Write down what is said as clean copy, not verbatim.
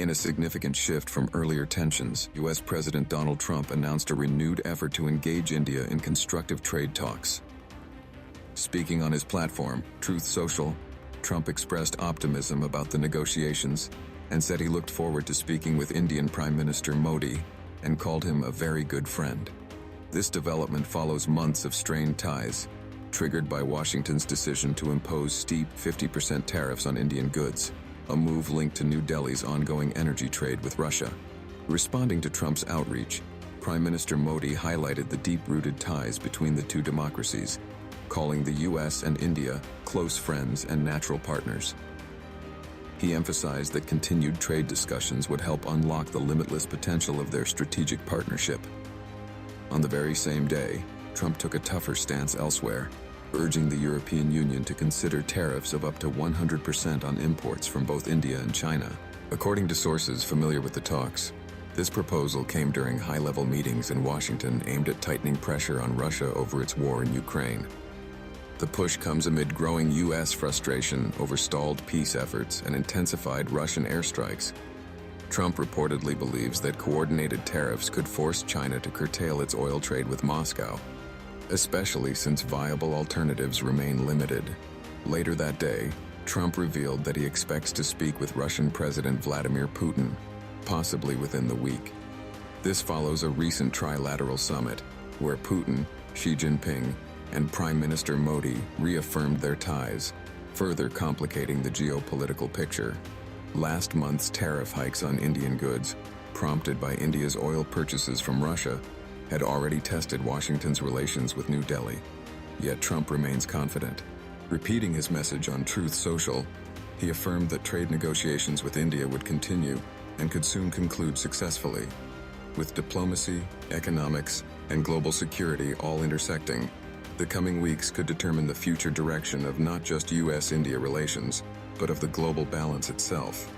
In a significant shift from earlier tensions, U.S. President Donald Trump announced a renewed effort to engage India in constructive trade talks. Speaking on his platform, Truth Social, Trump expressed optimism about the negotiations and said he looked forward to speaking with Indian Prime Minister Modi and called him a very good friend. This development follows months of strained ties, triggered by Washington's decision to impose steep 50% tariffs on Indian goods, a move linked to New Delhi's ongoing energy trade with Russia. Responding to Trump's outreach, Prime Minister Modi highlighted the deep-rooted ties between the two democracies, calling the U.S. and India close friends and natural partners. He emphasized that continued trade discussions would help unlock the limitless potential of their strategic partnership. On the very same day, Trump took a tougher stance elsewhere, urging the European Union to consider tariffs of up to 100% on imports from both India and China. According to sources familiar with the talks, this proposal came during high-level meetings in Washington aimed at tightening pressure on Russia over its war in Ukraine. The push comes amid growing U.S. frustration over stalled peace efforts and intensified Russian airstrikes. Trump reportedly believes that coordinated tariffs could force China to curtail its oil trade with Moscow, especially since viable alternatives remain limited. Later that day, Trump revealed that he expects to speak with Russian President Vladimir Putin, possibly within the week. This follows a recent trilateral summit, where Putin, Xi Jinping, and Prime Minister Modi reaffirmed their ties, further complicating the geopolitical picture. Last month's tariff hikes on Indian goods, prompted by India's oil purchases from Russia, had already tested Washington's relations with New Delhi. Yet Trump remains confident. Repeating his message on Truth Social, he affirmed that trade negotiations with India would continue and could soon conclude successfully. With diplomacy, economics, and global security all intersecting, the coming weeks could determine the future direction of not just U.S.-India relations, but of the global balance itself.